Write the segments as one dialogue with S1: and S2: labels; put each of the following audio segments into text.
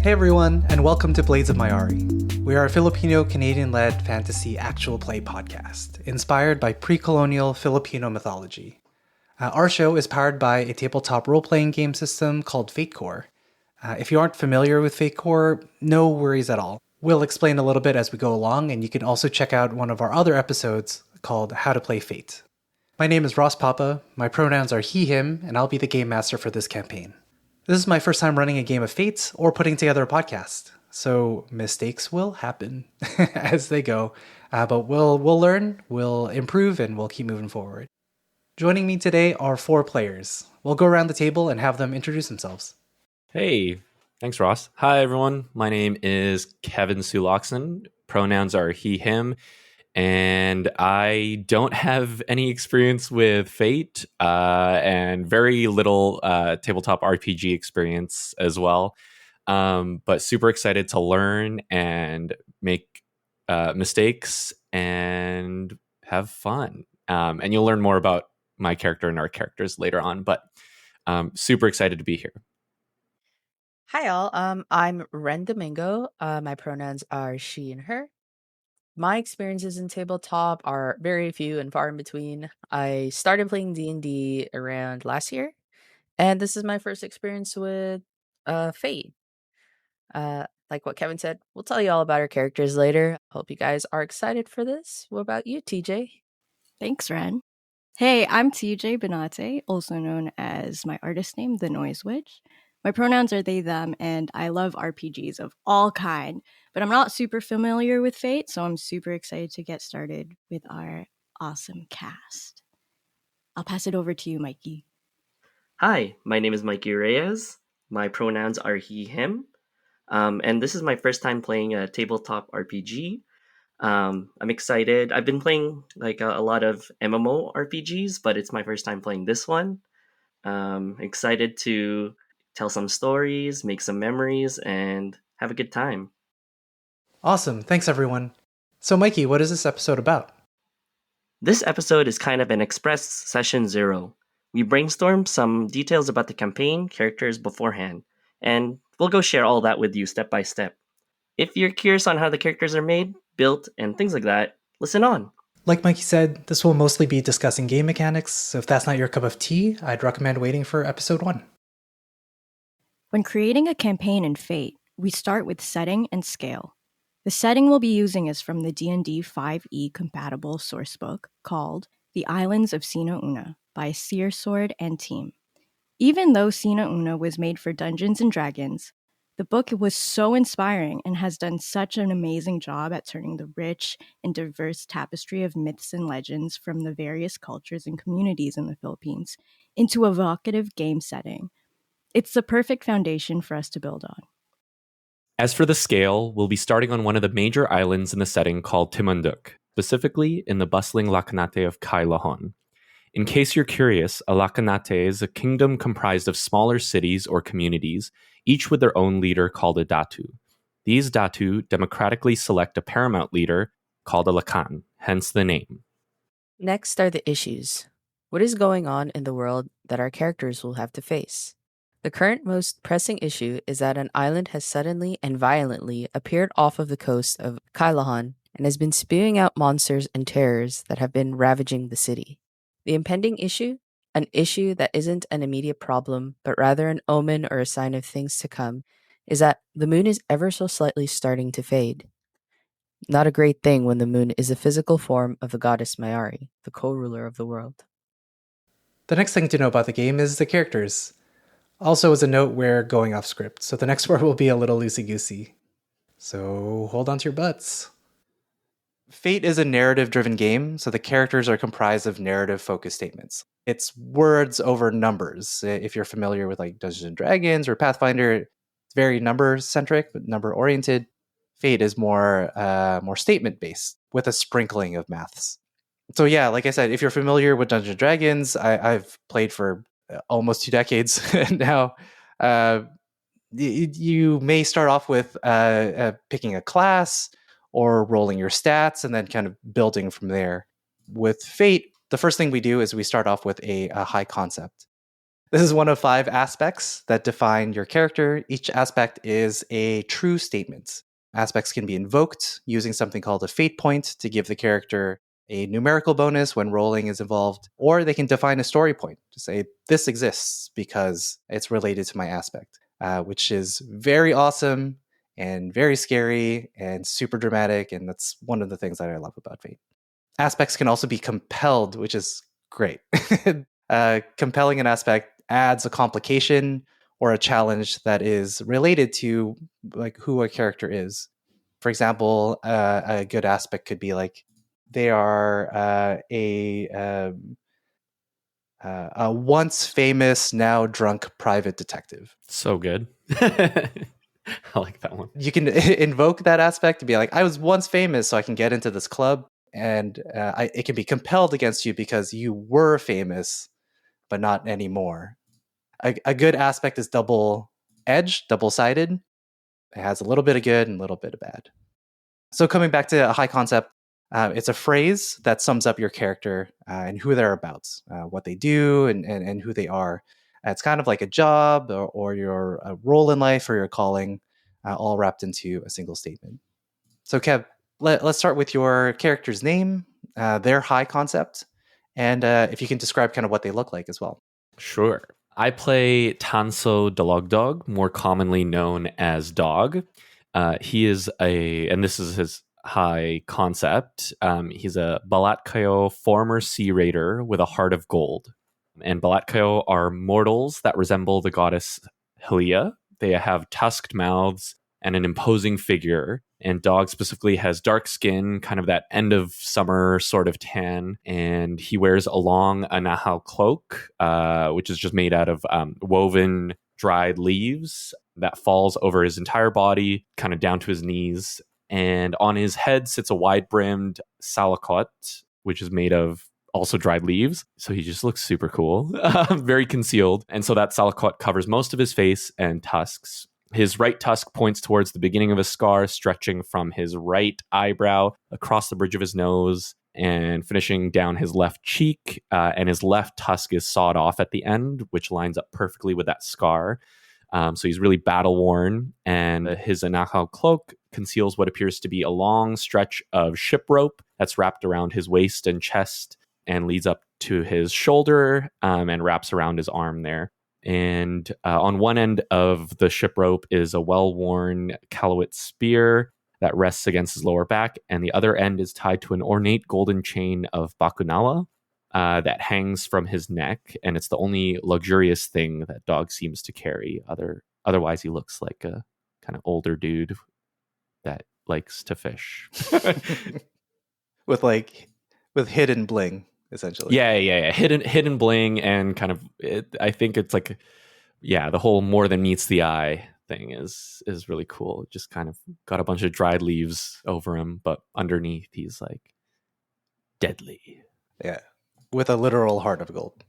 S1: Hey everyone, and welcome to Blades of Mayari. We are a Filipino-Canadian-led fantasy actual play podcast, inspired by pre-colonial Filipino mythology. Our show is powered by a tabletop role-playing game system called FateCore. If you aren't familiar with FateCore, no worries at all. We'll explain a little bit as we go along, and you can also check out one of our other episodes called How to Play Fate. My name is Ross Papa, my pronouns are he, him, and I'll be the game master for this campaign. This is my first time running a game of Fate or putting together a podcast, so mistakes will happen as they go, but we'll learn, we'll improve, and we'll keep moving forward. Joining me today are 4 players. We'll go around the table and have them introduce themselves.
S2: Hey, thanks, Ross. Hi, everyone. My name is Kevin Suloxon. Pronouns are he, him, and I don't have any experience with Fate and very little tabletop RPG experience as well. But super excited to learn and make mistakes and have fun. And you'll learn more about my character and our characters later on, but super excited to be here.
S3: Hi, all. I'm Ren Domingo. My pronouns are she and her. My experiences in tabletop are very few and far in between. I started playing D&D around last year, and this is my first experience with Fate. Like what Kevin said, we'll tell you all about our characters later. Hope you guys are excited for this. What about you, TJ?
S4: Thanks, Ren. Hey, I'm TJ Benate, also known as my artist name, The Noise Witch. My pronouns are they, them, and I love RPGs of all kind, but I'm not super familiar with Fate, so I'm super excited to get started with our awesome cast. I'll pass it over to you, Mikey.
S5: Hi, my name is Mickee Reyes. My pronouns are he, him. And this is my first time playing a tabletop RPG. I'm excited. I've been playing like a lot of MMO RPGs, but it's my first time playing this one. Excited to tell some stories, make some memories, and have a good time.
S1: Awesome, thanks everyone. So Mikey, what is this episode about?
S5: This episode is kind of an express session 0. We brainstorm some details about the campaign, characters beforehand, and we'll go share all that with you step by step. If you're curious on how the characters are made, built, and things like that, listen on.
S1: Like Mikey said, this will mostly be discussing game mechanics, so if that's not your cup of tea, I'd recommend waiting for episode 1.
S4: When creating a campaign in Fate, we start with setting and scale. The setting we'll be using is from the D&D 5e compatible sourcebook called The Islands of Sina Una by Seer Sword and team. Even though Sina Una was made for Dungeons & Dragons, the book was so inspiring and has done such an amazing job at turning the rich and diverse tapestry of myths and legends from the various cultures and communities in the Philippines into a evocative game setting. It's the perfect foundation for us to build on.
S2: As for the scale, we'll be starting on one of the major islands in the setting called Timanduk, specifically in the bustling Lakanate of Kailahon. In case you're curious, a Lakanate is a kingdom comprised of smaller cities or communities, each with their own leader called a Datu. These Datu democratically select a paramount leader called a Lakan, hence the name.
S3: Next are the issues. What is going on in the world that our characters will have to face? The current most pressing issue is that an island has suddenly and violently appeared off of the coast of Kailahon and has been spewing out monsters and terrors that have been ravaging the city. The impending issue? An issue that isn't an immediate problem, but rather an omen or a sign of things to come, is that the moon is ever so slightly starting to fade. Not a great thing when the moon is a physical form of the goddess Mayari, the co-ruler of the world.
S1: The next thing to know about the game is the characters. Also, as a note, we're going off script, so the next word will be a little loosey-goosey. So hold on to your butts. Fate is a narrative-driven game, so the characters are comprised of narrative-focused statements. It's words over numbers. If you're familiar with like Dungeons and Dragons or Pathfinder, it's very number-centric, but number-oriented. Fate is more statement-based, with a sprinkling of maths. So yeah, like I said, if you're familiar with Dungeons and Dragons, I've played for almost 2 decades now. You may start off with picking a class or rolling your stats and then kind of building from there. With Fate, the first thing we do is we start off with a high concept. This is one of 5 aspects that define your character. Each aspect is a true statement. Aspects can be invoked using something called a fate point to give the character a numerical bonus when rolling is involved, or they can define a story point to say, this exists because it's related to my aspect, which is very awesome and very scary and super dramatic, and that's one of the things that I love about Fate. Aspects can also be compelled, which is great. Compelling an aspect adds a complication or a challenge that is related to like who a character is. For example, a good aspect could be like they are a once famous, now drunk private detective.
S2: So good. I like that one.
S1: You can invoke that aspect to be like, I was once famous, so I can get into this club, and it can be compelled against you because you were famous, but not anymore. A good aspect is double-edged, double-sided. It has a little bit of good and a little bit of bad. So coming back to a high concept, it's a phrase that sums up your character and who they're about, what they do, and who they are. It's kind of like a job or your role in life or your calling, all wrapped into a single statement. So Kev, let's start with your character's name, their high concept, and if you can describe kind of what they look like as well.
S2: Sure. I play Tanso Dog, more commonly known as Dog. He is and this is his high concept. He's a Balatkayo former sea raider with a heart of gold. And Balatkayo are mortals that resemble the goddess Hiraya. They have tusked mouths and an imposing figure. And Dog specifically has dark skin, kind of that end of summer sort of tan. And he wears a long Anahao cloak, which is just made out of woven dried leaves that falls over his entire body, kind of down to his knees. And on his head sits a wide-brimmed salakot, which is made of also dried leaves. So he just looks super cool, very concealed. And so that salakot covers most of his face and tusks. His right tusk points towards the beginning of a scar stretching from his right eyebrow across the bridge of his nose and finishing down his left cheek. And his left tusk is sawed off at the end, which lines up perfectly with that scar. So he's really battle worn, and his Anahao cloak conceals what appears to be a long stretch of ship rope that's wrapped around his waist and chest and leads up to his shoulder and wraps around his arm there. And on one end of the ship rope is a well-worn Kalawit spear that rests against his lower back, and the other end is tied to an ornate golden chain of Bakunawa that hangs from his neck, and it's the only luxurious thing that Dog seems to carry. Otherwise, he looks like a kind of older dude that likes to fish.
S1: with hidden bling, essentially.
S2: Yeah. Hidden bling, and kind of I think it's like, yeah, the whole more than meets the eye thing is really cool. Just kind of got a bunch of dried leaves over him, but underneath he's like deadly.
S1: Yeah. With a literal heart of gold.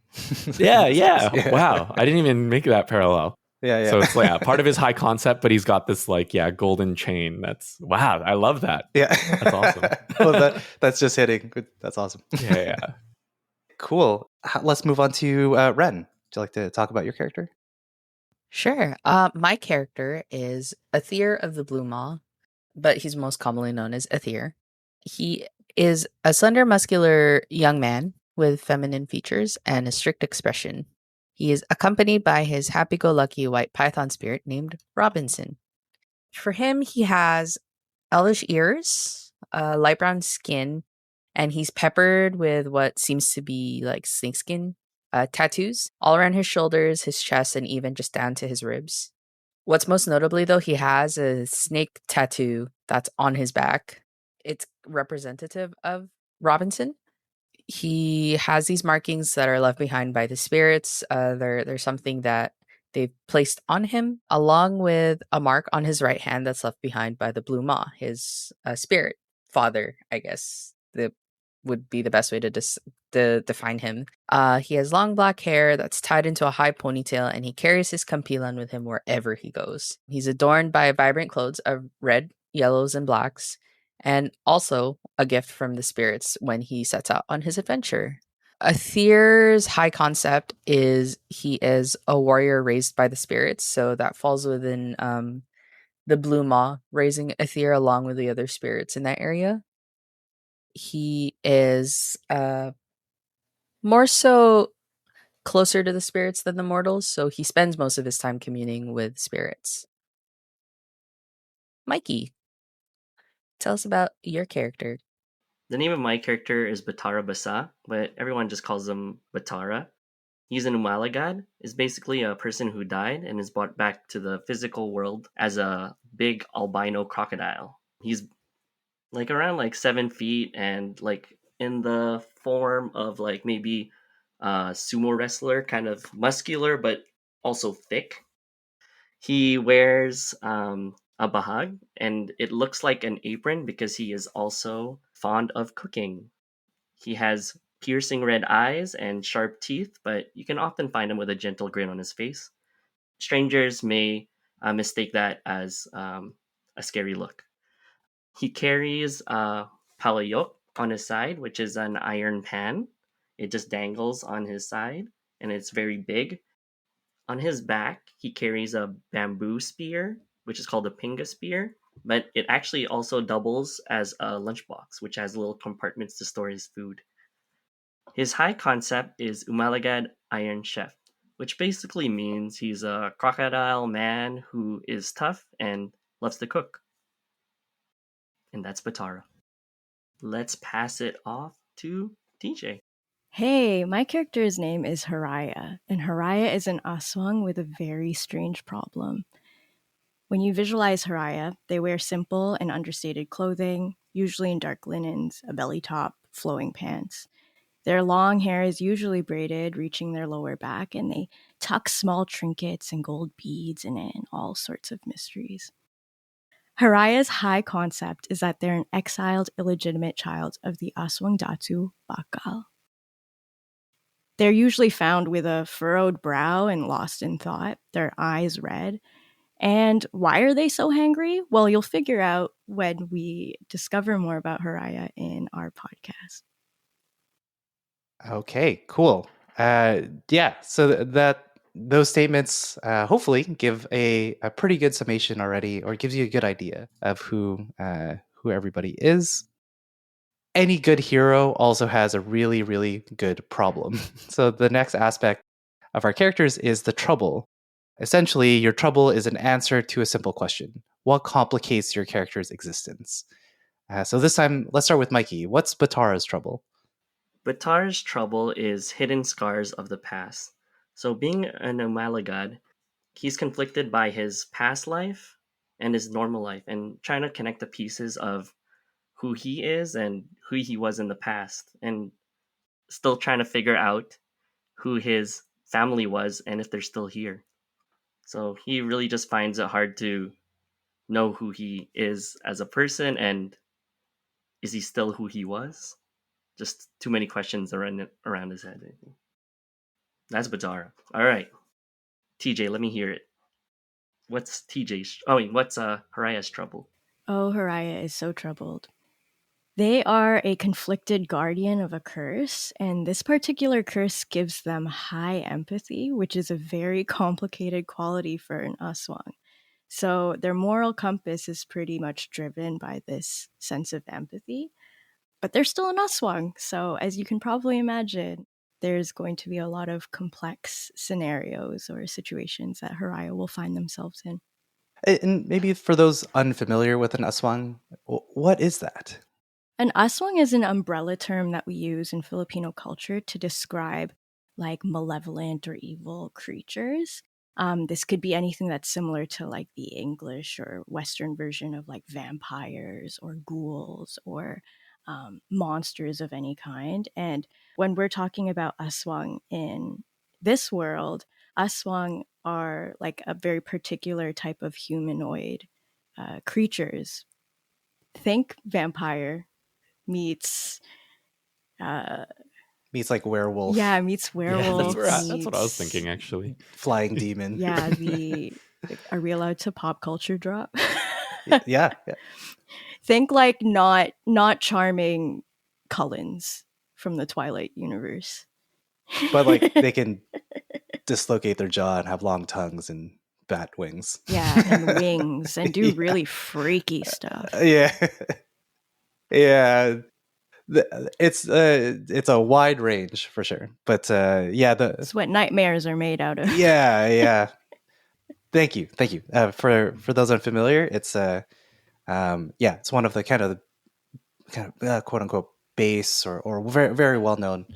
S2: Yeah. Wow. I didn't even make that parallel.
S1: Yeah.
S2: So it's like part of his high concept, but he's got this golden chain. That's wow. I love that.
S1: Yeah.
S2: That's awesome.
S1: Well, that's just hitting. That's awesome.
S2: Yeah.
S1: Cool. Let's move on to Ren. Would you like to talk about your character?
S3: Sure. My character is Aether of the Blue Maw, but he's most commonly known as Aether. He is a slender, muscular young man with feminine features and a strict expression. He is accompanied by his happy-go-lucky white python spirit named Robinson. For him, he has elvish ears, light brown skin, and he's peppered with what seems to be like snakeskin tattoos all around his shoulders, his chest, and even just down to his ribs. What's most notably, though, he has a snake tattoo that's on his back. It's representative of Robinson. He has these markings that are left behind by the spirits. They're something that they've placed on him, along with a mark on his right hand that's left behind by the Blue Maw, his spirit father, I guess. That would be the best way to define him. He has long black hair that's tied into a high ponytail, and he carries his kampilan with him wherever he goes. He's adorned by vibrant clothes of red, yellows, and blacks, and also a gift from the spirits when he sets out on his adventure. Aether's high concept is he is a warrior raised by the spirits, so that falls within the Blue Maw, raising Aether along with the other spirits in that area. He is more so closer to the spirits than the mortals, so he spends most of his time communing with spirits. Mickee, tell us about your character.
S5: The name of my character is Batara Basa, but everyone just calls him Batara. He's an Umalagad, is basically a person who died and is brought back to the physical world as a big albino crocodile. He's like around like 7 feet and like in the form of like maybe a sumo wrestler, kind of muscular but also thick. He wears a bahag, and it looks like an apron because he is also fond of cooking. He has piercing red eyes and sharp teeth, but you can often find him with a gentle grin on his face. Strangers may mistake that as a scary look. He carries a palayok on his side, which is an iron pan. It just dangles on his side, and it's very big. On his back, he carries a bamboo spear, which is called a pinga spear, but it actually also doubles as a lunchbox, which has little compartments to store his food. His high concept is Umalagad Iron Chef, which basically means he's a crocodile man who is tough and loves to cook. And that's Batara. Let's pass it off to TJ.
S4: Hey, my character's name is Hiraya, and Hiraya is an Aswang with a very strange problem. When you visualize Hiraya, they wear simple and understated clothing, usually in dark linens, a belly top, flowing pants. Their long hair is usually braided, reaching their lower back, and they tuck small trinkets and gold beads in it and all sorts of mysteries. Hiraya's high concept is that they're an exiled, illegitimate child of the Aswang Datu Bakal. They're usually found with a furrowed brow and lost in thought, their eyes red. And why are they so hangry? Well, you'll figure out when we discover more about Hiraya in our podcast.
S1: Okay, cool. Yeah, so those statements hopefully give a pretty good summation already, or gives you a good idea of who everybody is. Any good hero also has a really, really good problem. So the next aspect of our characters is the trouble. Essentially, your trouble is an answer to a simple question. What complicates your character's existence? So this time, let's start with Mickee. What's Batara's trouble?
S5: Batara's trouble is hidden scars of the past. So, being an Umalagad, he's conflicted by his past life and his normal life, and trying to connect the pieces of who he is and who he was in the past, and still trying to figure out who his family was and if they're still here. So he really just finds it hard to know who he is as a person, and is he still who he was? Just too many questions around his head. I think. That's Batara. All right, TJ, let me hear it. What's TJ's? Oh, wait, what's Haraya's trouble?
S4: Oh, Hiraya is so troubled. They are a conflicted guardian of a curse, and this particular curse gives them high empathy, which is a very complicated quality for an Aswang. So their moral compass is pretty much driven by this sense of empathy, but they're still an Aswang. So as you can probably imagine, there's going to be a lot of complex scenarios or situations that Hiraya will find themselves in.
S1: And maybe for those unfamiliar with an aswang, what is that?
S4: An aswang is an umbrella term that we use in Filipino culture to describe like malevolent or evil creatures. This could be anything that's similar to like the English or Western version of like vampires or ghouls or monsters of any kind. And when we're talking about aswang in this world, aswang are like a very particular type of humanoid creatures. Think vampire meets
S1: Meets like werewolf,
S4: meets
S5: Yeah,
S4: werewolf.
S2: That's what I was
S4: meets-
S2: thinking, actually.
S1: flying demon.
S4: Yeah, are we allowed to pop culture drop?
S1: Yeah.
S4: Think like not charming Cullens from the Twilight universe.
S1: But like they can dislocate their jaw and have long tongues and bat wings.
S4: Yeah, and wings, and do really freaky stuff.
S1: Yeah. Yeah. It's a wide range for sure. But yeah,
S4: It's what nightmares are made out of.
S1: yeah. Thank you. For those unfamiliar, it's it's one of the kind of quote unquote base or very very well known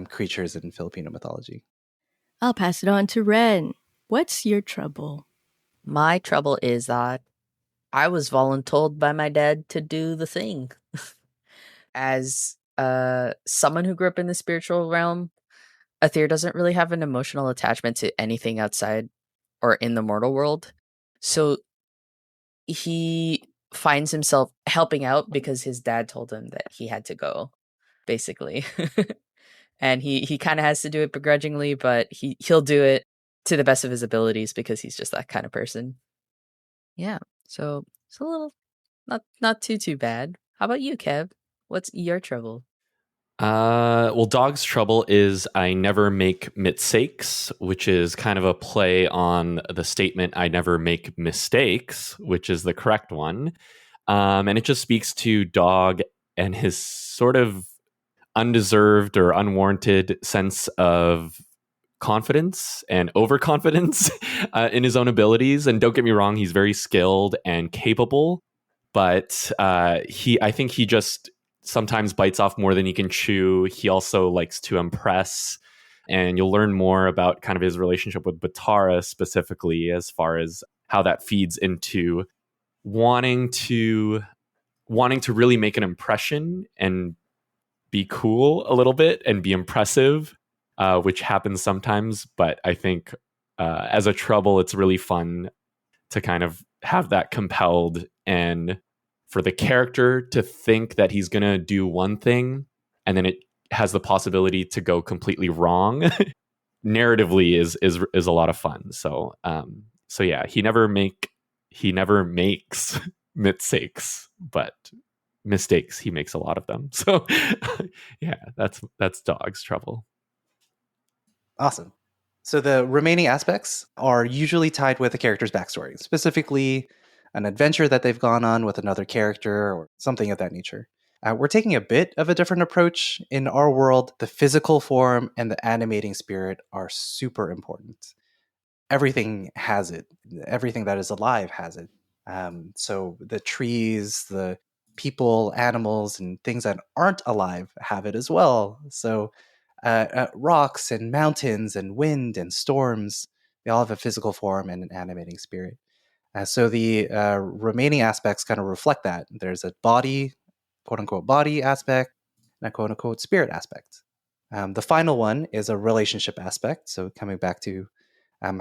S1: creatures in Filipino mythology.
S4: I'll pass it on to Ren. What's your trouble?
S3: My trouble is that I was voluntold by my dad to do the thing. As someone who grew up in the spiritual realm, Aether doesn't really have an emotional attachment to anything outside or in the mortal world. So he finds himself helping out because his dad told him that he had to go, basically. And he kind of has to do it begrudgingly, but he'll do it to the best of his abilities because he's just that kind of person. Yeah. So it's a little not too bad. How about you, Kev? What's your trouble?
S2: Well, Dog's trouble is I never make mistakes, which is kind of a play on the statement I never make mistakes, which is the correct one. And it just speaks to Dog and his sort of undeserved or unwarranted sense of confidence and overconfidence in his own abilities. And don't get me wrong, he's very skilled and capable, but I think he just sometimes bites off more than he can chew. He also likes to impress, and you'll learn more about kind of his relationship with Batara specifically, as far as how that feeds into wanting to really make an impression and be cool a little bit and be impressive, which happens sometimes. But I think as a trouble, it's really fun to kind of have that compelled and for the character to think that he's going to do one thing and then it has the possibility to go completely wrong. Narratively is a lot of fun. So yeah, he never makes mistakes, but mistakes he makes a lot of them. So yeah, that's Dog's trouble.
S1: Awesome. So the remaining aspects are usually tied with a character's backstory, specifically an adventure that they've gone on with another character or something of that nature. We're taking a bit of a different approach. In our world, the physical form and the animating spirit are super important. Everything has it. Everything that is alive has it. So the trees, the people, animals, and things that aren't alive have it as well. So rocks and mountains and wind and storms, they all have a physical form and an animating spirit. So the remaining aspects kind of reflect that. There's a body, quote unquote, body aspect and a quote unquote spirit aspect. The final one is a relationship aspect. So coming back to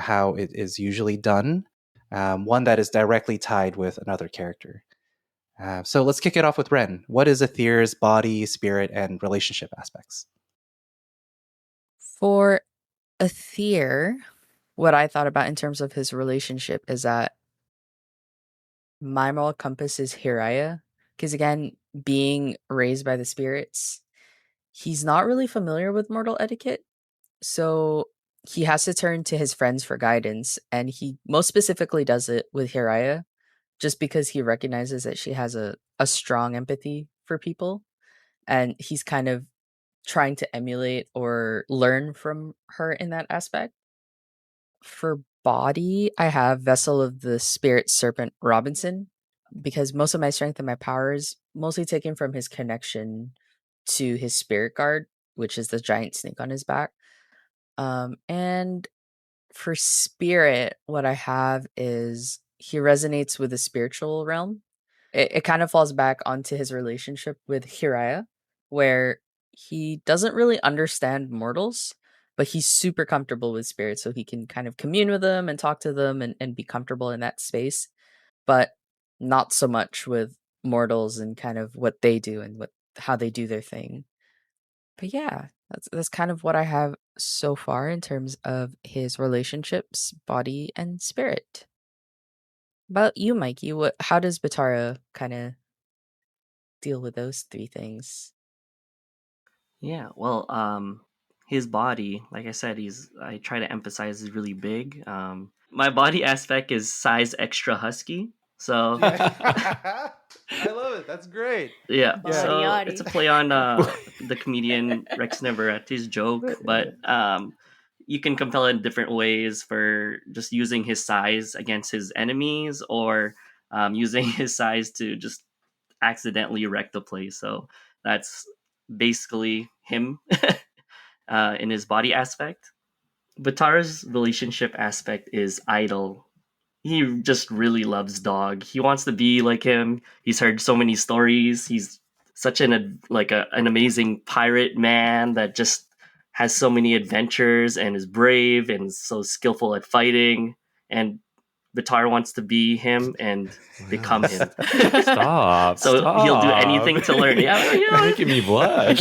S1: how it is usually done, one that is directly tied with another character. So let's kick it off with Ren. What is Aether's body, spirit, and relationship aspects?
S3: For Aether, what I thought about in terms of his relationship is that my moral compass is Hiraya. Because again, being raised by the spirits, he's not really familiar with mortal etiquette. So he has to turn to his friends for guidance. And he most specifically does it with Hiraya, just because he recognizes that she has a strong empathy for people. And he's kind of trying to emulate or learn from her in that aspect. For body, I have Vessel of the Spirit Serpent Robinson because most of my strength and my powers mostly taken from his connection to his spirit guard, which is the giant snake on his back. And for spirit, what I have is he resonates with the spiritual realm. It kind of falls back onto his relationship with Hiraya, where he doesn't really understand mortals, but he's super comfortable with spirits, so he can kind of commune with them and talk to them and be comfortable in that space, but not so much with mortals and kind of what they do and how they do their thing. But yeah, that's kind of what I have so far in terms of his relationships, body and spirit. About you, Mikey, how does Batara kind of deal with those three things?
S5: Yeah, well, his body, like I said, I try to emphasize is really big. My body aspect is size extra husky. So
S1: Yeah. I love it. That's great.
S5: yeah,
S1: Yeah.
S4: Body
S5: so it's
S4: yaddy.
S5: a play on the comedian Rex Navarrete's joke, but you can compel it in different ways for just using his size against his enemies, or using his size to just accidentally wreck the place. So that's basically him in his body aspect. Batara's relationship aspect is idle. He just really loves Dog. He wants to be like him. He's heard so many stories. He's such an amazing pirate man that just has so many adventures and is brave and so skillful at fighting. And Batara wants to be him and become him.
S2: Stop.
S5: So he'll do anything to learn. Yeah,
S2: You're making me blush.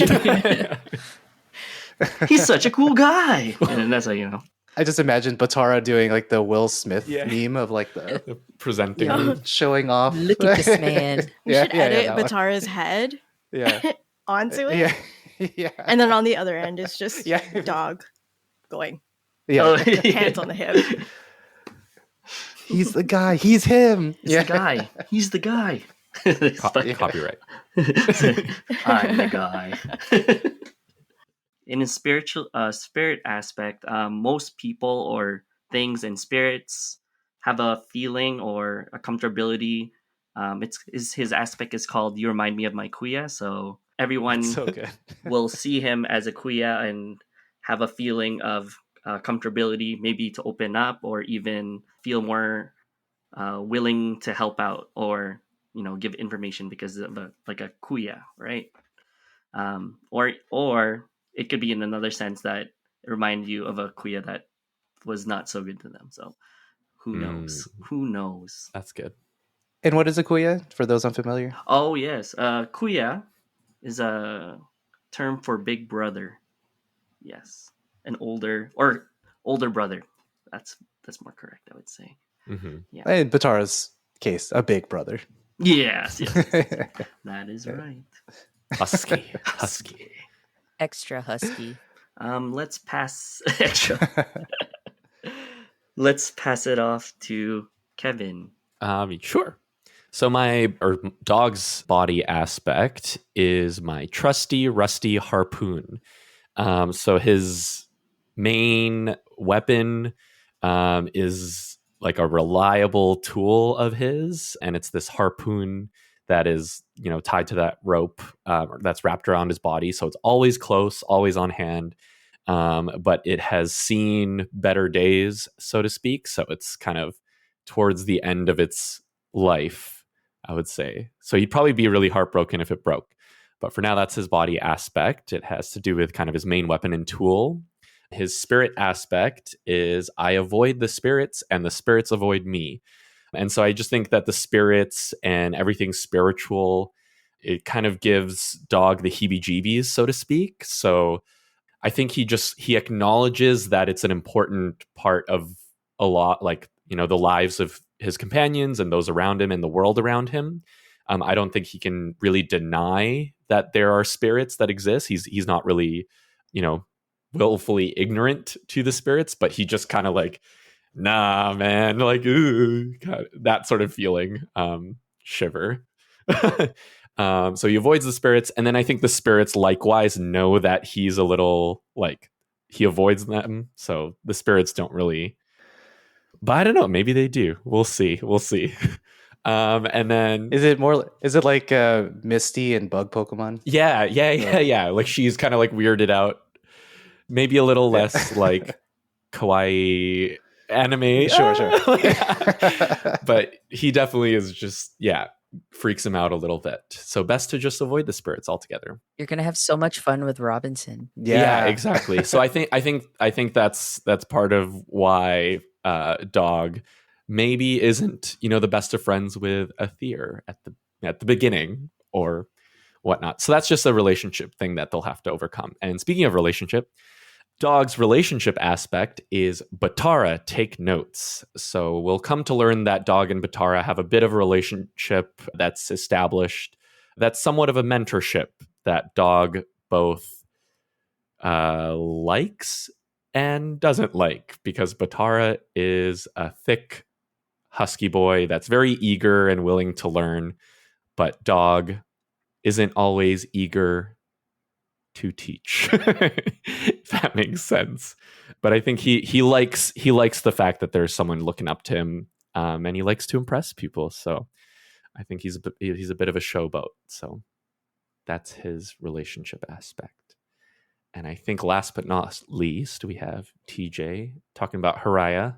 S5: he's such a cool guy. And that's how
S1: I just imagine Batara doing like the Will Smith
S2: Yeah.
S1: meme of like the
S2: Presenting.
S1: showing off.
S3: Look at this man.
S4: We should edit
S1: that one.
S4: Batara's head
S1: Yeah.
S4: onto it.
S1: Yeah. Yeah.
S4: And then on the other end is just
S1: Yeah.
S4: Dog going.
S1: Yeah.
S5: Oh,
S4: Hands on the hip.
S1: He's the guy. He's him.
S5: He's the guy. He's the guy.
S2: Copyright.
S5: I'm the guy. In a spirit aspect, most people or things and spirits have a feeling or a comfortability. His aspect is called "You Remind Me of My Kuya," so everyone
S1: So good.
S5: will see him as a kuya and have a feeling of comfortability, maybe to open up or even feel more willing to help out or give information because of a kuya, right? Or it could be in another sense that it reminds you of a kuya that was not so good to them. So who knows? Who knows?
S2: That's good.
S1: And what is a kuya for those unfamiliar?
S5: Oh yes, kuya is a term for big brother. Yes, an older brother. That's more correct, I would say.
S2: Mm-hmm.
S5: Yeah.
S1: In Batara's case, a big brother.
S5: Yes. That is right.
S2: Husky.
S3: Extra husky.
S5: Let's pass Let's pass it off to Kevin.
S2: Sure. So my dog's body aspect is my trusty, rusty harpoon. So his main weapon is like a reliable tool of his, and it's this harpoon that is, tied to that rope that's wrapped around his body. So it's always close, always on hand. But it has seen better days, so to speak. So it's kind of towards the end of its life, I would say. So he'd probably be really heartbroken if it broke. But for now, that's his body aspect. It has to do with kind of his main weapon and tool. His spirit aspect is I avoid the spirits and the spirits avoid me. And so I just think that the spirits and everything spiritual, it kind of gives Dog the heebie-jeebies, so to speak. So I think he acknowledges that it's an important part of a lot, like, the lives of his companions and those around him and the world around him. I don't think he can really deny that there are spirits that exist. He's not really, willfully ignorant to the spirits, but he just kind of like, nah, man, like, ooh, that sort of feeling, shiver. So he avoids the spirits, and then I think the spirits likewise know that he's a little like he avoids them. So the spirits don't really, but I don't know. Maybe they do. We'll see. And then
S1: Is it like Misty and Bug Pokemon?
S2: yeah. Like she's kind of like weirded out. Maybe a little less like kawaii anime.
S1: Sure.
S2: But he definitely is just, freaks him out a little bit. So best to just avoid the spirits altogether.
S3: You're gonna have so much fun with Robinson.
S2: Yeah, exactly. So I think that's part of why Dog maybe isn't, the best of friends with Aether at the beginning or whatnot. So that's just a relationship thing that they'll have to overcome. And speaking of relationship, Dog's relationship aspect is Batara, take notes. So we'll come to learn that Dog and Batara have a bit of a relationship that's established. That's somewhat of a mentorship that Dog both likes and doesn't like, because Batara is a thick, husky boy that's very eager and willing to learn, but Dog isn't always eager to teach. If that makes sense. But I think he likes the fact that there's someone looking up to him, and he likes to impress people. So I think he's a bit of a showboat. So that's his relationship aspect. And I think last but not least, we have TJ talking about Hiraya.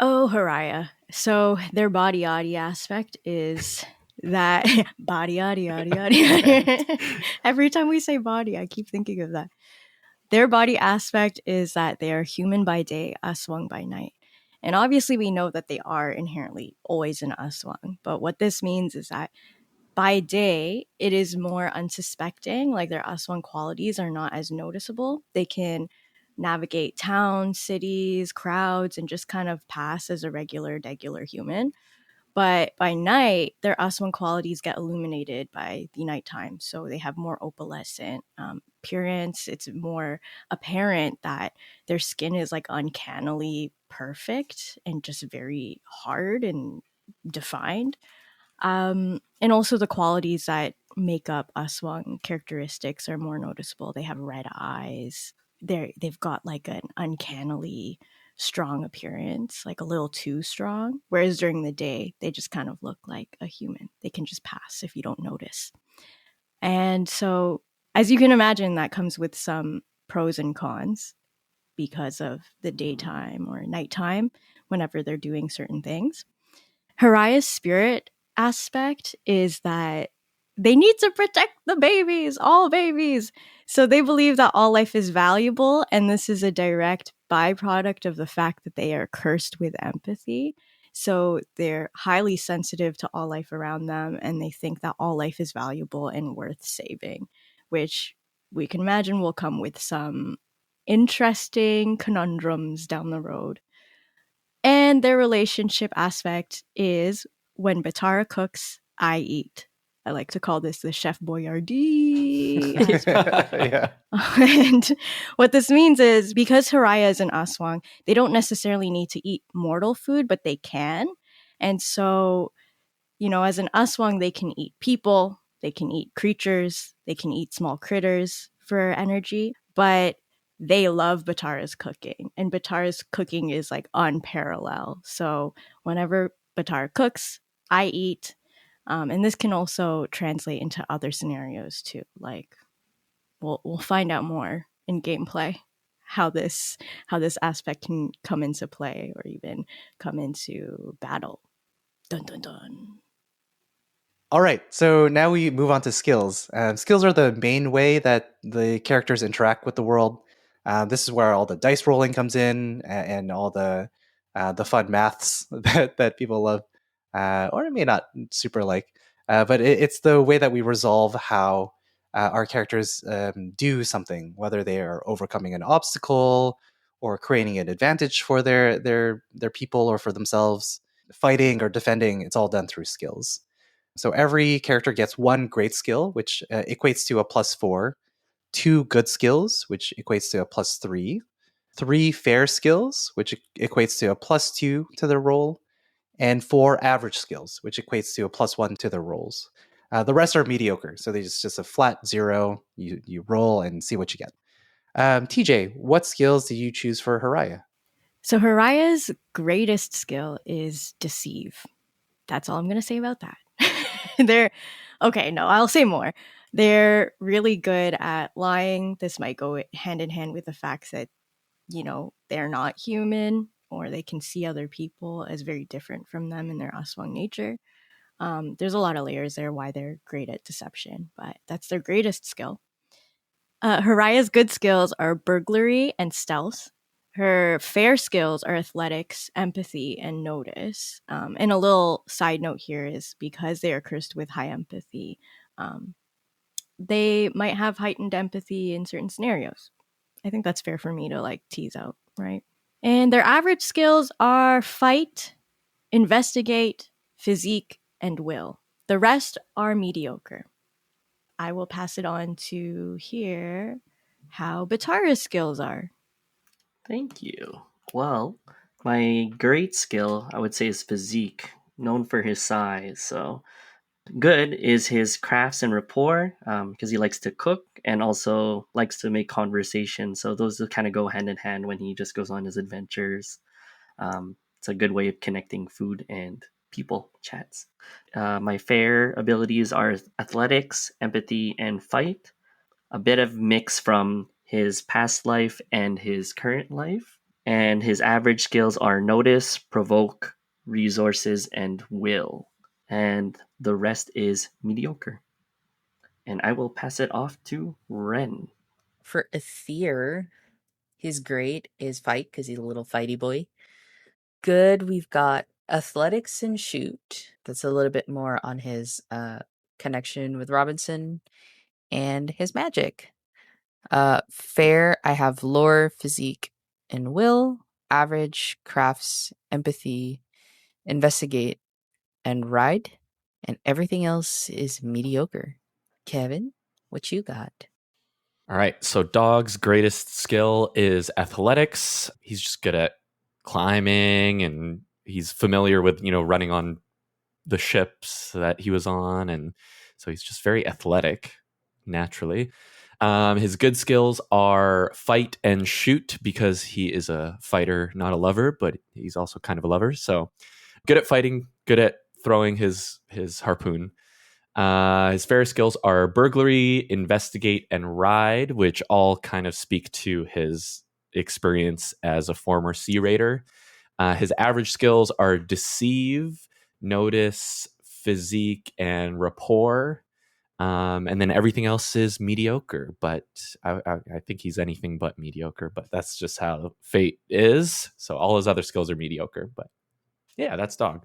S4: Oh, Hiraya. So their body yaddy aspect is that body yaddy yaddy yaddy. Every time we say body, I keep thinking of that. Their body aspect is that they are human by day, aswang by night. And obviously, we know that they are inherently always an aswang. But what this means is that by day, it is more unsuspecting. Like their aswang qualities are not as noticeable. They can navigate towns, cities, crowds, and just kind of pass as a regular human. But by night, their aswang qualities get illuminated by the nighttime. So they have more opalescent appearance. It's more apparent that their skin is like uncannily perfect and just very hard and defined. And also the qualities that make up aswang characteristics are more noticeable. They have red eyes. They've got like an uncannily strong appearance, like a little too strong. Whereas during the day, they just kind of look like a human. They can just pass if you don't notice. And so, as you can imagine, that comes with some pros and cons because of the daytime or nighttime whenever they're doing certain things. Hiraya's spirit aspect is that they need to protect the babies, all babies. So they believe that all life is valuable, and this is a direct byproduct of the fact that they are cursed with empathy. So they're highly sensitive to all life around them, and they think that all life is valuable and worth saving, which we can imagine will come with some interesting conundrums down the road. And their relationship aspect is when Batara cooks, I eat. I like to call this the Chef Boyardee aspect.
S1: Yeah.
S4: And what this means is because Hiraya is an Aswang, they don't necessarily need to eat mortal food, but they can. And so, as an Aswang, they can eat people, they can eat creatures, they can eat small critters for energy, but they love Batara's cooking. And Batara's cooking is like unparalleled. So whenever Batara cooks, I eat. And this can also translate into other scenarios too. Like we'll find out more in gameplay how this aspect can come into play or even come into battle. Dun dun dun.
S1: All right, so now we move on to skills. Skills are the main way that the characters interact with the world. This is where all the dice rolling comes in, and all the fun maths that people love, or may not super like. But it's the way that we resolve how our characters do something, whether they are overcoming an obstacle or creating an advantage for their people or for themselves, fighting or defending. It's all done through skills. So every character gets one great skill, which equates to a +4, 2 good skills, which equates to a +3, 3 fair skills, which equates to a +2 to their roll, and 4 average skills, which equates to a +1 to their rolls. The rest are mediocre, so they just a flat 0. You roll and see what you get. TJ, what skills did you choose for Hiraya?
S4: So Hiraya's greatest skill is deceive. That's all I'm going to say about that. I'll say more. They're really good at lying. This might go hand in hand with the fact that, they're not human or they can see other people as very different from them in their Aswang nature. There's a lot of layers there why they're great at deception, but that's their greatest skill. Hiraya's good skills are burglary and stealth. Her fair skills are athletics, empathy, and notice. And a little side note here is because they are cursed with high empathy, they might have heightened empathy in certain scenarios. I think that's fair for me to tease out, right? And their average skills are fight, investigate, physique, and will. The rest are mediocre. I will pass it on to here. how Batara's skills are.
S5: Thank you. Well, my great skill, I would say, is physique, known for his size. So, good is his crafts and rapport, because he likes to cook and also likes to make conversation. So, those kind of go hand in hand when he just goes on his adventures. It's a good way of connecting food and people chats. My fair abilities are athletics, empathy, and fight. A bit of mix from his past life and his current life. And his average skills are notice, provoke, resources, and will. And the rest is mediocre. And I will pass it off to Ren.
S3: For Aether, his great is fight because he's a little fighty boy. Good, we've got athletics and shoot. That's a little bit more on his connection with Robinson and his magic. Fair, I have lore, physique, and will. Average, crafts, empathy, investigate, and ride. And everything else is mediocre. Kevin, what you got?
S2: All right. So Dog's greatest skill is athletics. He's just good at climbing, and he's familiar with, running on the ships that he was on. And so he's just very athletic naturally. His good skills are fight and shoot because he is a fighter, not a lover, but he's also kind of a lover. So good at fighting, good at throwing his harpoon. His fair skills are burglary, investigate, and ride, which all kind of speak to his experience as a former sea raider. His average skills are deceive, notice, physique, and rapport. And then everything else is mediocre, but I think he's anything but mediocre, but that's just how fate is. So all his other skills are mediocre, but yeah, that's Dog.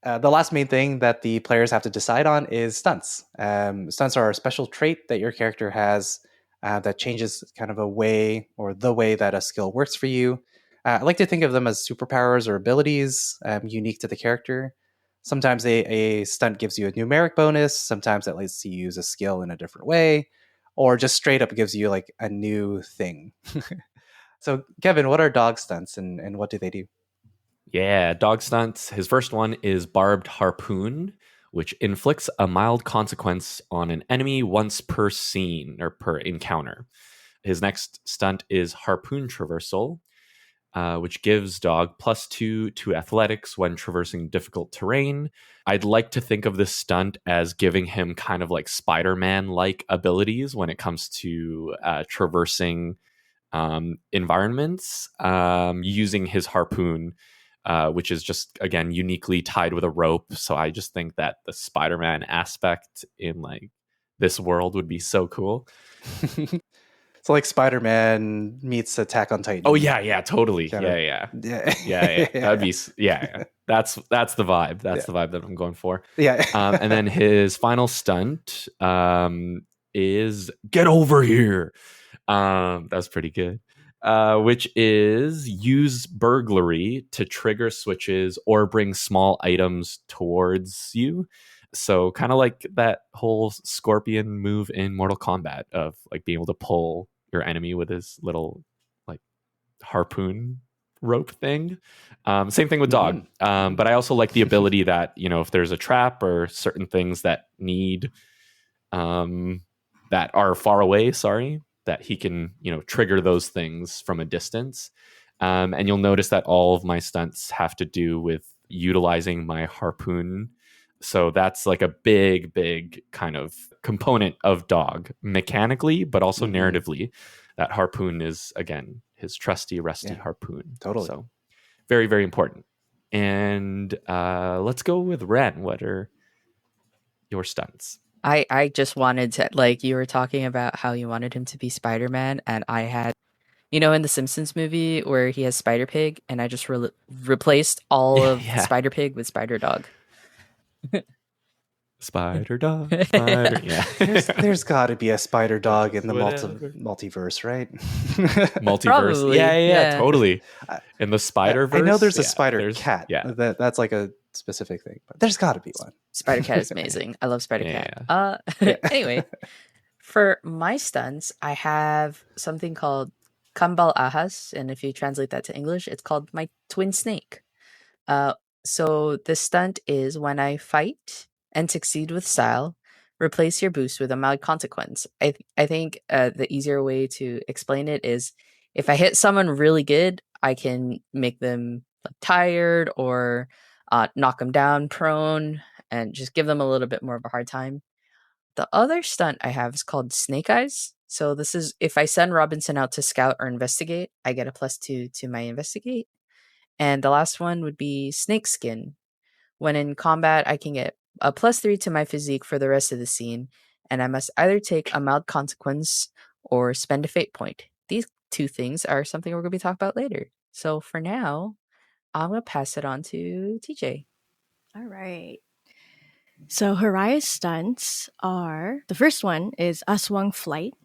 S1: The last main thing that the players have to decide on is stunts. Stunts are a special trait that your character has that changes kind of a way or the way that a skill works for you. I like to think of them as superpowers or abilities unique to the character. Sometimes a stunt gives you a numeric bonus. Sometimes it lets you use a skill in a different way, or just straight up gives you like a new thing. So, Kevin, what are dog stunts and what do they do?
S2: Yeah, Dog stunts. His first one is Barbed Harpoon, which inflicts a mild consequence on an enemy once per scene or per encounter. His next stunt is Harpoon Traversal, which gives Dog +2 to athletics when traversing difficult terrain. I'd like to think of this stunt as giving him kind of like Spider-Man-like abilities when it comes to traversing environments, using his harpoon, which is just, again, uniquely tied with a rope. So I just think that the Spider-Man aspect in like this world would be so cool.
S1: So like Spider-Man meets Attack on Titan.
S2: Oh yeah, totally.
S1: Kinda,
S2: Yeah. That'd be yeah. That's the vibe. That's the vibe that I'm going for.
S1: Yeah.
S2: And then his final stunt is Get Over Here. That's pretty good. Which is use burglary to trigger switches or bring small items towards you. So kind of like that whole Scorpion move in Mortal Kombat of like being able to pull your enemy with his little like harpoon rope thing. Same thing with Dog. But I also like the ability that, if there's a trap or certain things that need that are far away, that he can, trigger those things from a distance. And you'll notice that all of my stunts have to do with utilizing my harpoon. So that's like a big kind of component of Dog mechanically, but also narratively. That harpoon is, again, his trusty, rusty harpoon.
S1: Totally.
S2: So very, very important. And let's go with Ren. What are your stunts?
S3: I just wanted to, like, you were talking about how you wanted him to be Spider-Man, and I had, in the Simpsons movie where he has Spider-Pig, and I just replaced all of Spider-Pig with Spider-Dog.
S2: Spider-Dog, Spider. Yeah.
S1: There's got to be a Spider-Dog in the multiverse, right?
S2: Multiverse.
S3: Probably,
S2: Yeah, totally. In the Spider-Verse.
S1: I know there's a Spider-Cat.
S2: Yeah.
S1: That's like a specific thing, but there's got to be one.
S3: Spider-Cat is amazing. I love Spider-Cat. Anyway, For my stunts, I have something called Kambal Ahas, and if you translate that to English, it's called my twin snake. Uh, so the stunt is when I fight and succeed with style, replace your boost with a mild consequence. I think the easier way to explain it is if I hit someone really good, I can make them tired or knock them down, prone, and just give them a little bit more of a hard time. The other stunt I have is called Snake Eyes. So this is if I send Robinson out to scout or investigate, I get a +2 to my investigate. And the last one would be Snake Skin. When in combat, I can get a +3 to my physique for the rest of the scene, and I must either take a mild consequence or spend a fate point. These two things are something we're going to be talking about later. So for now, I'm going to pass it on to TJ.
S4: All right. So Hiraya's stunts are the first one is Aswang Flight.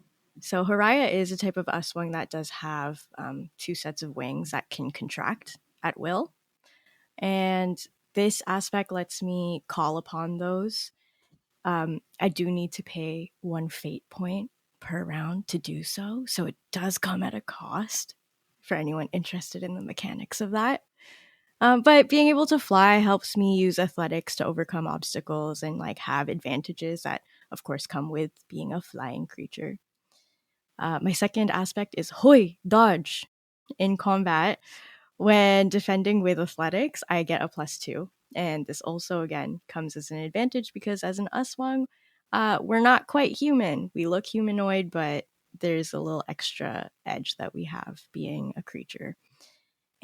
S4: So Hiraya is a type of Aswang that does have two sets of wings that can contract at will. And this aspect lets me call upon those. I do need to pay one fate point per round to do so. So it does come at a cost for anyone interested in the mechanics of that. But being able to fly helps me use athletics to overcome obstacles and like have advantages that, of course, come with being a flying creature. My second aspect is Hoi, dodge. In combat, when defending with athletics, I get a +2. And this also, again, comes as an advantage because as an Uswang, we're not quite human. We look humanoid, but there's a little extra edge that we have being a creature.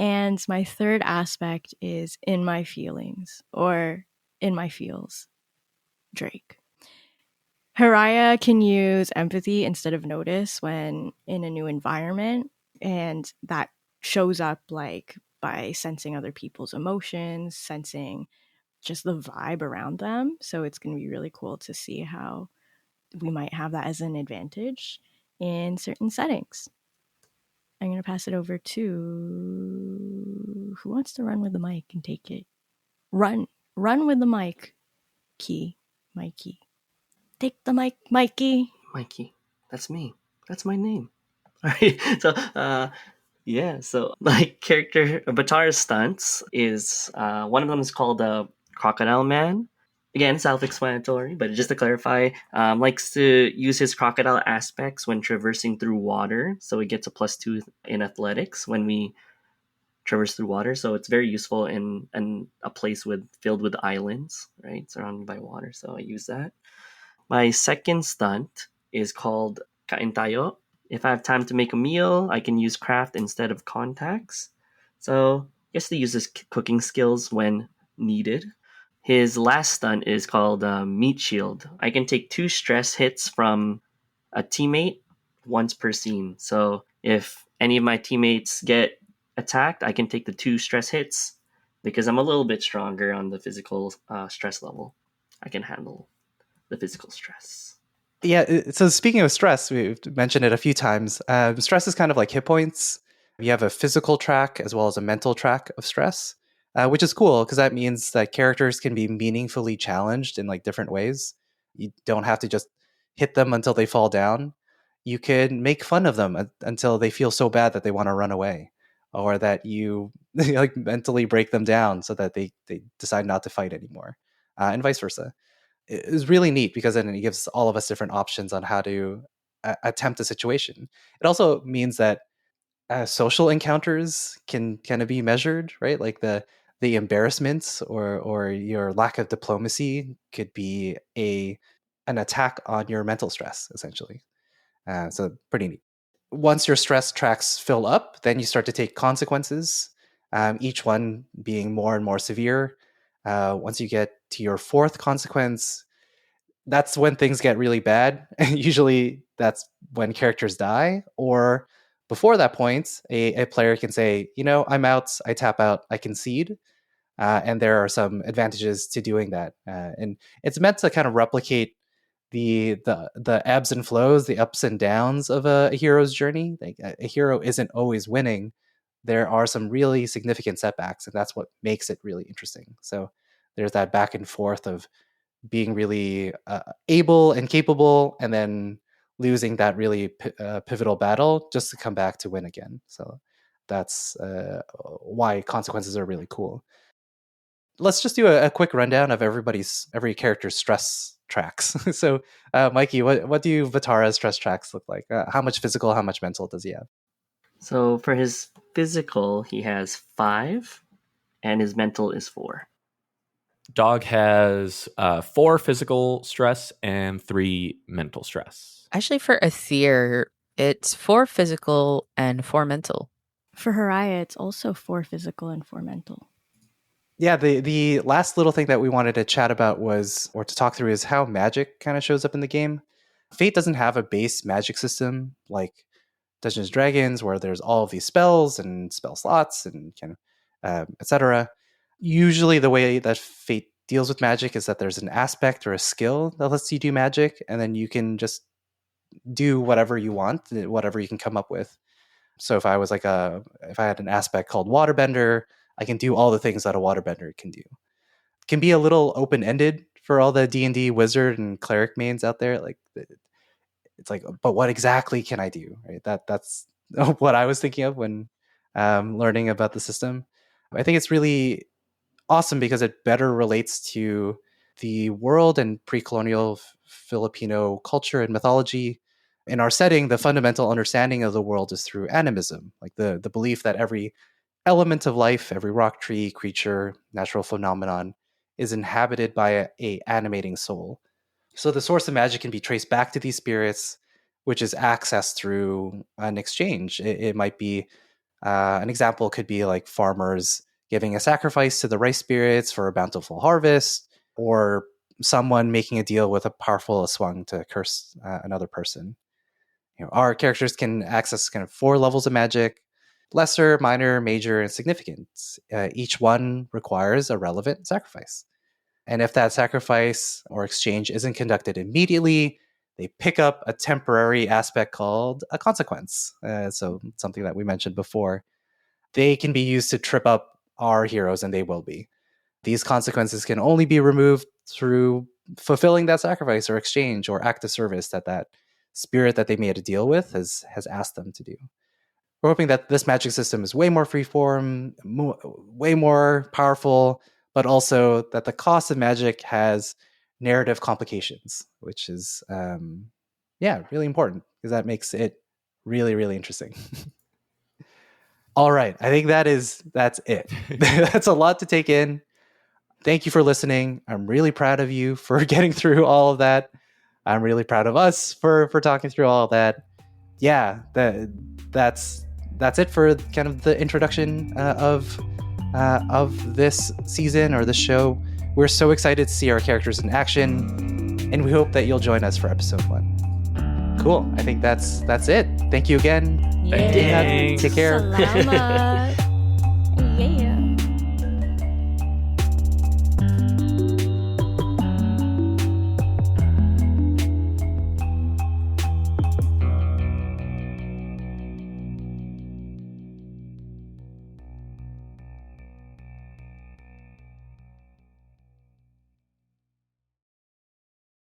S4: And my third aspect is in my feelings or in my feels, Drake. Hiraya can use empathy instead of notice when in a new environment, and that shows up like by sensing other people's emotions, sensing just the vibe around them. So it's going to be really cool to see how we might have that as an advantage in certain settings. I'm going to pass it over to who wants to run with the mic and take it. Run with the mic. Mikey. Take the mic, Mikey.
S5: Mikey. That's me. That's my name. All right. So, yeah. So, like character Batara's stunts is one of them is called Crocodile Man. Again, self-explanatory, but just to clarify, likes to use his crocodile aspects when traversing through water. So he gets a +2 in athletics when we traverse through water. So it's very useful in a place filled with islands, right, surrounded by water. So I use that. My second stunt is called Kain Tayo. If I have time to make a meal, I can use craft instead of contacts. So he gets to use his cooking skills when needed. His last stunt is called Meat Shield. I can take 2 stress hits from a teammate once per scene. So if any of my teammates get attacked, I can take the 2 stress hits because I'm a little bit stronger on the physical stress level. I can handle the physical stress.
S1: Yeah, so speaking of stress, we've mentioned it a few times. Stress is kind of like hit points. You have a physical track as well as a mental track of stress, which is cool because that means that characters can be meaningfully challenged in like different ways. You don't have to just hit them until they fall down. You can make fun of them until they feel so bad that they want to run away, or that you like mentally break them down so that they decide not to fight anymore, and vice versa. Is really neat because then it gives all of us different options on how to attempt a situation. It also means that social encounters can kind of be measured, right? Like the embarrassments or your lack of diplomacy could be an attack on your mental stress, essentially. So pretty neat. Once your stress tracks fill up, then you start to take consequences, each one being more and more severe. Once you get to your fourth consequence, that's when things get really bad. Usually that's when characters die, or before that point, a player can say, I'm out, I tap out, I concede. And there are some advantages to doing that. And it's meant to kind of replicate the ebbs and flows, the ups and downs of a hero's journey. Like a hero isn't always winning. There are some really significant setbacks, and that's what makes it really interesting. So there's that back and forth of being really able and capable, and then losing that really pivotal battle just to come back to win again. So that's why consequences are really cool. Let's just do a quick rundown of every character's stress tracks. So, Mikey, what do Batara's stress tracks look like? How much physical, how much mental does he have?
S5: So for his physical, he has 5, and his mental is 4.
S2: Dog has 4 physical stress and 3 mental stress.
S3: Actually, for Aether, it's 4 physical and 4 mental.
S4: For Hiraya, it's also 4 physical and 4 mental.
S1: Yeah, the last little thing that we wanted to chat about or to talk through is how magic kind of shows up in the game. Fate doesn't have a base magic system like Dungeons and Dragons, where there's all of these spells and spell slots and kind of etc. Usually, the way that Fate deals with magic is that there's an aspect or a skill that lets you do magic, and then you can just do whatever you want, whatever you can come up with. So if I had an aspect called Waterbender, I can do all the things that a Waterbender can do. It can be a little open ended for all the D&D wizard and cleric mains out there. Like, it's like, but what exactly can I do? Right? That's what I was thinking of when learning about the system. I think it's really awesome because it better relates to the world and pre-colonial Filipino culture and mythology. In our setting, the fundamental understanding of the world is through animism, like the belief that every element of life, every rock, tree, creature, natural phenomenon is inhabited by a animating soul. So the source of magic can be traced back to these spirits, which is accessed through an exchange. It might be an example could be like farmers giving a sacrifice to the rice spirits for a bountiful harvest, or someone making a deal with a powerful aswang to curse another person. Our characters can access kind of 4 levels of magic: lesser, minor, major, and significant. Each one requires a relevant sacrifice. And if that sacrifice or exchange isn't conducted immediately, they pick up a temporary aspect called a consequence. So something that we mentioned before. They can be used to trip up our heroes, and they will be. These consequences can only be removed through fulfilling that sacrifice or exchange or act of service that spirit that they made a deal with has asked them to do. We're hoping that this magic system is way more freeform, way more powerful, but also that the cost of magic has narrative complications, which is, really important because that makes it really, really interesting. All right, I think that's it. That's a lot to take in. Thank you for listening. I'm really proud of you for getting through all of that. I'm really proud of us for talking through all of that. Yeah, that's it for kind of the introduction of this season or this show. We're so excited to see our characters in action, and we hope that you'll join us for episode 1. Cool. I think that's it. Thank you again.
S3: Yay.
S2: Thanks.
S1: Take care.
S4: Salamat. Yeah.